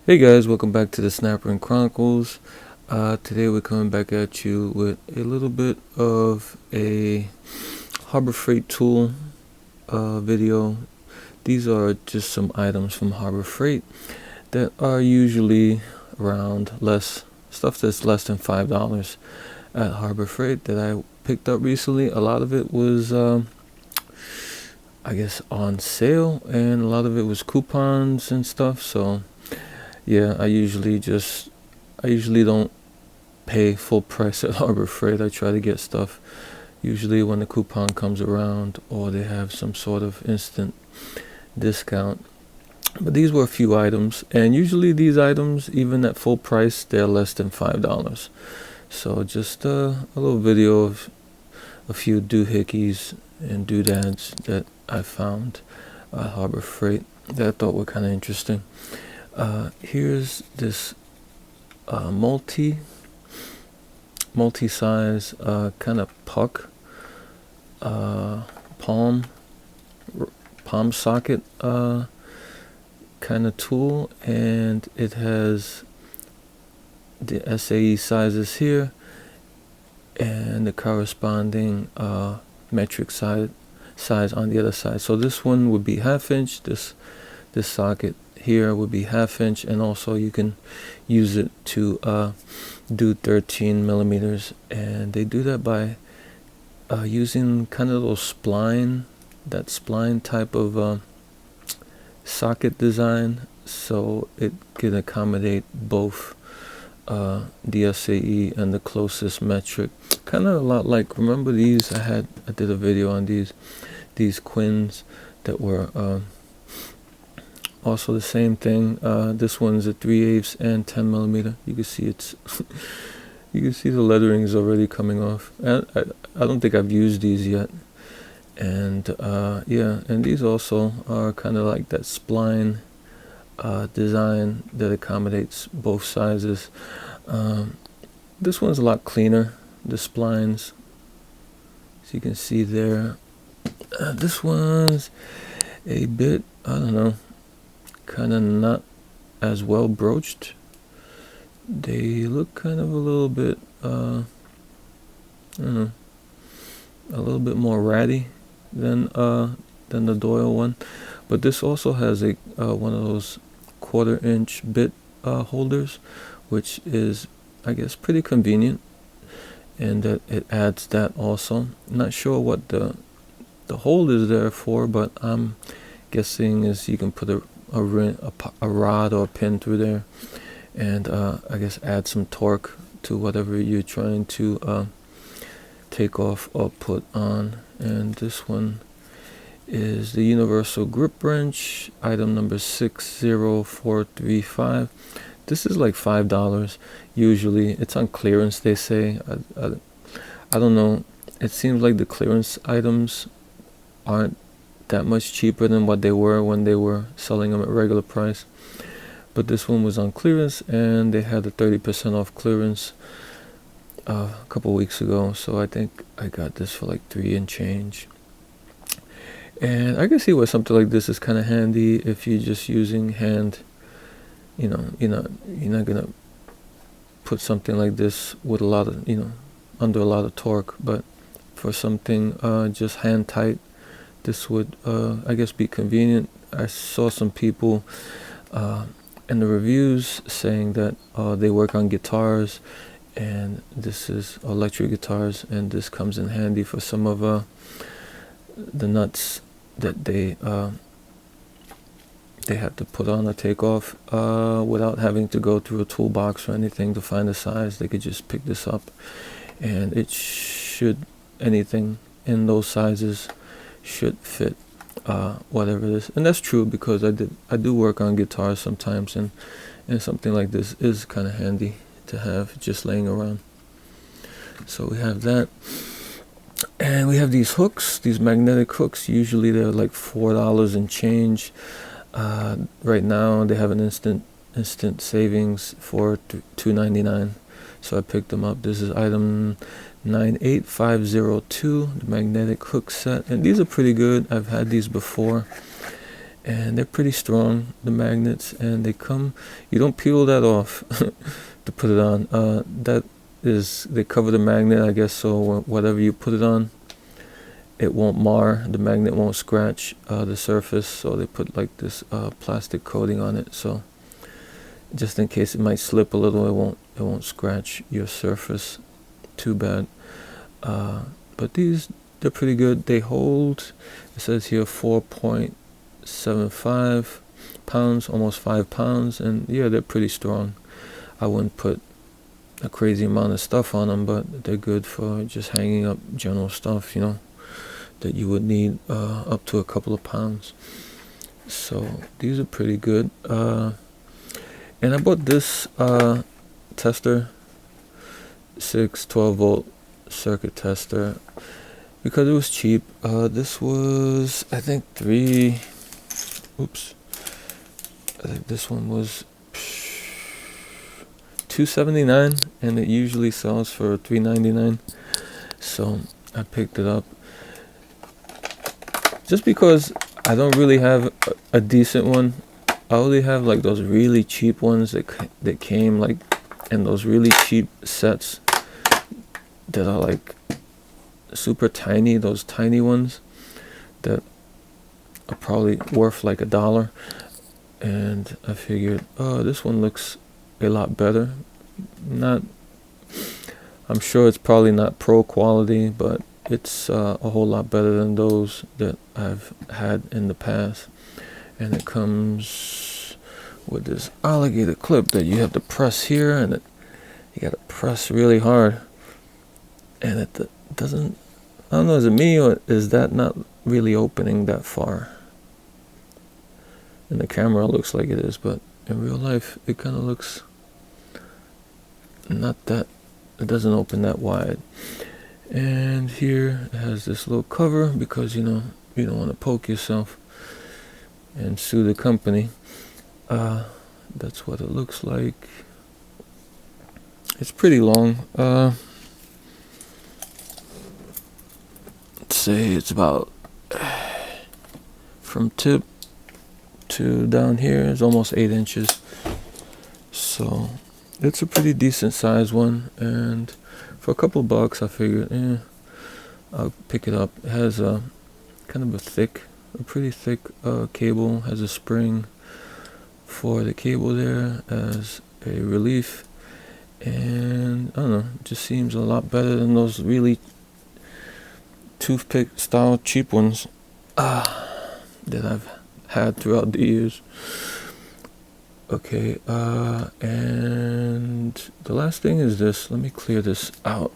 Hey guys, welcome back to the Snapper and Chronicles. Today we're coming back at you with a little bit of a Harbor Freight tool video. These are just some items from Harbor Freight that are usually around stuff that's less than $5 at Harbor Freight that I picked up recently. A lot of it was I guess on sale, and a lot of it was coupons and stuff. So yeah, I usually don't pay full price at Harbor Freight. I try to get stuff usually when the coupon comes around or they have some sort of instant discount. But these were a few items, and usually these items, even at full price, they're less than $5. So just a little video of a few doohickeys and doodads that I found at Harbor Freight that I thought were kind of interesting. Here's this multi-size kind of puck palm socket kind of tool, and it has the SAE sizes here and the corresponding metric size on the other side. So this one would be 1/2 inch. This socket here would be 1/2 inch, and also you can use it to do 13 millimeters, and they do that by using kind of little spline type of socket design, so it can accommodate both the SAE and the closest metric. Kind of a lot like, remember these, I did a video on these quins that were also the same thing. This one's a 3/8 and 10 millimeter. You can see you can see the lettering is already coming off. And I don't think I've used these yet. And yeah, and these also are kind of like that spline design that accommodates both sizes. This one's a lot cleaner, the splines, so you can see there. This one's a bit, I don't know, kind of not as well broached. They look kind of a little bit I don't know, a little bit more ratty than the Doyle one. But this also has a one of those 1/4 inch bit holders, which is, I guess, pretty convenient, and that it adds that also. Not sure what the hold is there for, but I'm guessing is you can put a rod or a pin through there, and I guess add some torque to whatever you're trying to take off or put on. And this one is the universal grip wrench, item number 60435. This is like $5 usually. It's on clearance, they say. I don't know. It seems like the clearance items aren't that much cheaper than what they were when they were selling them at regular price. But this one was on clearance, and they had a 30% off clearance a couple weeks ago. So I think I got this for like $3 and change. And I can see why something like this is kind of handy if you're just using hand. You know, you're not gonna put something like this with a lot of, under a lot of torque. But for something just hand tight, this would, I guess, be convenient. I saw some people in the reviews saying that they work on guitars, and this is electric guitars, and this comes in handy for some of the nuts that they have to put on or take off without having to go through a toolbox or anything to find a size. They could just pick this up, and it should, anything in those sizes should fit whatever it is. And that's true, because I do work on guitars sometimes, and something like this is kind of handy to have just laying around. So we have that, and we have these hooks, these magnetic hooks. Usually they're like $4 and change. Right now they have an instant savings for $2.99, so I picked them up. This is item 98502, the magnetic hook set, and these are pretty good. I've had these before, and they're pretty strong, the magnets, and they come, you don't peel that off to put it on. That is, they cover the magnet, I guess, so whatever you put it on, it won't mar, the magnet won't scratch the surface, so they put like this plastic coating on it, so just in case it might slip a little, it won't scratch your surface too bad. But they're pretty good. They hold, it says here, 4.75 pounds, almost 5 pounds, and yeah, they're pretty strong. I wouldn't put a crazy amount of stuff on them, but they're good for just hanging up general stuff, that you would need up to a couple of pounds. So these are pretty good. And I bought this tester, 12 volt circuit tester, because it was cheap. This was, I think, I think this one was $2.79, and it usually sells for $3.99. So I picked it up just because I don't really have a decent one. I only have like those really cheap ones that came like in those really cheap sets that are like super tiny, those tiny ones that are probably worth like $1. And I figured, oh, this one looks a lot better. I'm sure it's probably not pro quality, but it's a whole lot better than those that I've had in the past. And it comes with this alligator clip that you have to press here, and you got to press really hard, and it doesn't, I don't know, is it me or is that not really opening that far? In the camera it looks like it is, but in real life it kind of looks not that, it doesn't open that wide. And here it has this little cover because you don't want to poke yourself and sue the company. That's what it looks like. It's pretty long. Let's say it's about, from tip to down here is almost 8 inches. So it's a pretty decent size one, and for a couple of bucks I figured, I'll pick it up. It has a kind of a pretty thick cable, has a spring for the cable there as a relief, and I don't know, it just seems a lot better than those really toothpick style cheap ones that I've had throughout the years. Okay, and the last thing is this. Let me clear this out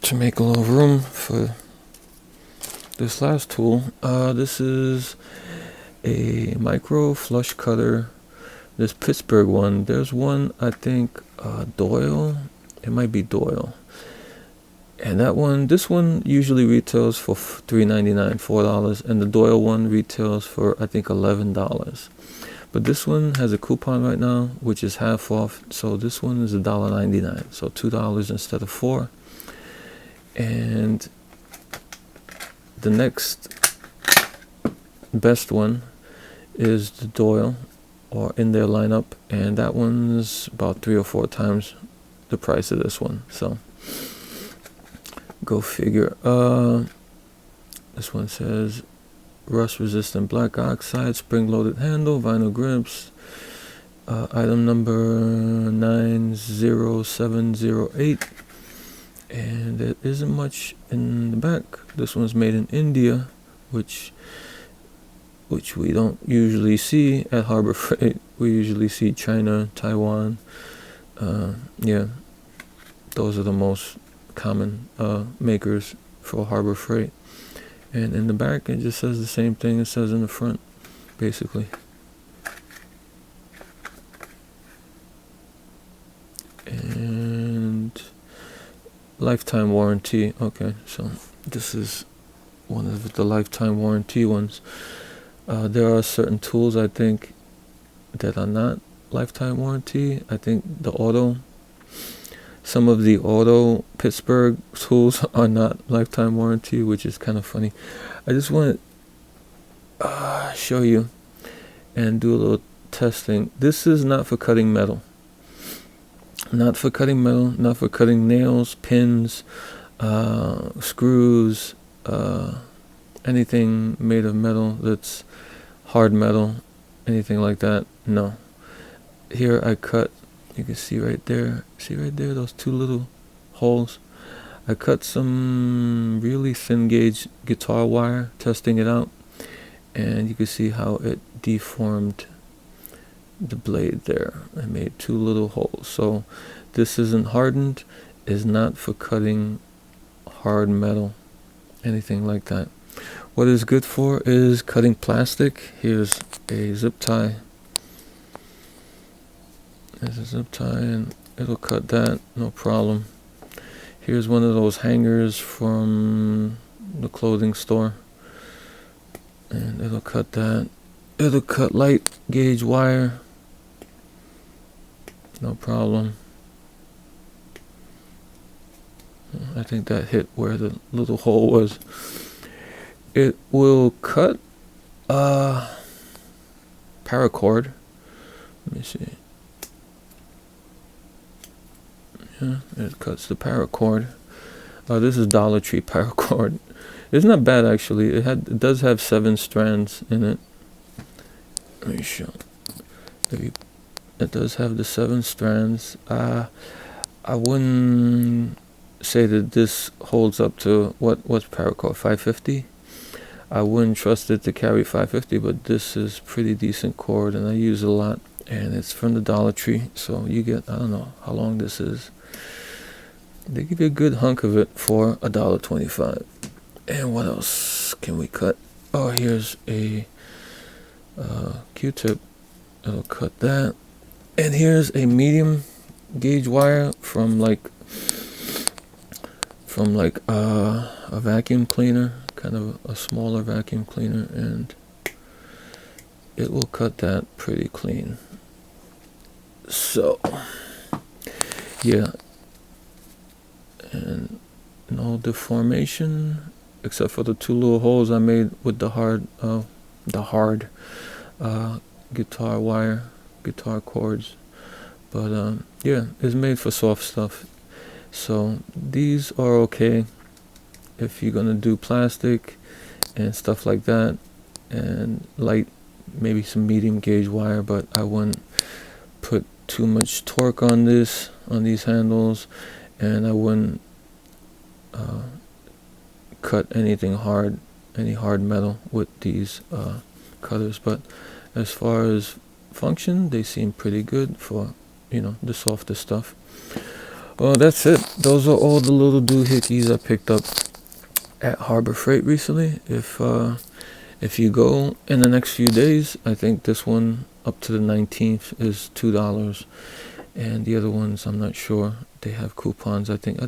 to make a little room for this last tool. This is a micro flush cutter, this Pittsburgh one. There's one, I think, Doyle, it might be Doyle, and this one usually retails for $3.99, $4, and the Doyle one retails for I think $11. But this one has a coupon right now, which is half off, so this one is $1.99, so $2 instead of $4. And the next best one is the Doyle, or in their lineup, and that one's about 3 or 4 times the price of this one, so go figure. This one says rust resistant black oxide, spring loaded handle, vinyl grips, item number 90708, and there isn't much in the back. This one's made in India, which we don't usually see at Harbor Freight. We usually see China, Taiwan. Yeah, those are the most common makers for Harbor Freight. And in the back it just says the same thing it says in the front, basically. And lifetime warranty. Okay, so this is one of the lifetime warranty ones. There are certain tools I think that are not lifetime warranty. I think some of the auto Pittsburgh tools are not lifetime warranty, which is kind of funny. I just wanted show you and do a little testing. This is not for cutting metal. Not for cutting metal, not for cutting nails, pins, screws, anything made of metal that's hard metal, anything like that. No. Here I cut, you can see right there, those two little holes. I cut some really thin gauge guitar wire, testing it out, and you can see how it deformed the blade there. I made two little holes. So this isn't hardened, is not for cutting hard metal, anything like that. What is good for is cutting plastic. Here's a zip tie. There's a zip tie and it'll cut that, no problem. Here's one of those hangers from the clothing store, and it'll cut that. It'll cut light gauge wire, no problem. I think that hit where the little hole was. It will cut paracord. Let me see. Yeah, it cuts the paracord. This is Dollar Tree paracord. It's not bad actually. It does have 7 strands in it. Let me show. It does have the 7 strands. I wouldn't say that this holds up to what's paracord, 550. I wouldn't trust it to carry 550, but this is pretty decent cord, and I use it a lot. And it's from the Dollar Tree, so you get, I don't know how long this is. They give you a good hunk of it for $1.25. And what else can we cut? Oh, here's a Q-tip. It'll cut that. And here's a medium gauge wire from like a vacuum cleaner, kind of a smaller vacuum cleaner, and it will cut that pretty clean. So yeah, and no deformation except for the 2 little holes I made with the hard guitar wire, guitar cords. But yeah, it's made for soft stuff. So these are okay if you're gonna do plastic and stuff like that, and light, maybe some medium gauge wire, but I wouldn't put too much torque on these handles, and I wouldn't cut anything hard, any hard metal with these cutters. But as far as function, they seem pretty good for, you know, the softer stuff. Well, that's it. Those are all the little doohickeys I picked up at Harbor Freight recently. If you go in the next few days, I think this one up to the 19th is $2, and the other ones I'm not sure. They have coupons. I think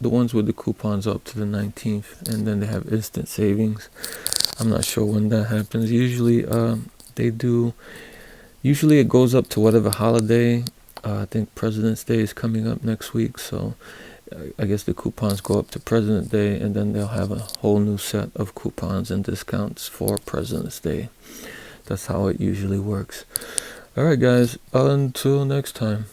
the ones with the coupons are up to the 19th, and then they have instant savings. I'm not sure when that happens. Usually they do. Usually it goes up to whatever holiday. I think President's Day is coming up next week, so I guess the coupons go up to President's Day, and then they'll have a whole new set of coupons and discounts for President's Day. That's how it usually works. Alright guys, until next time.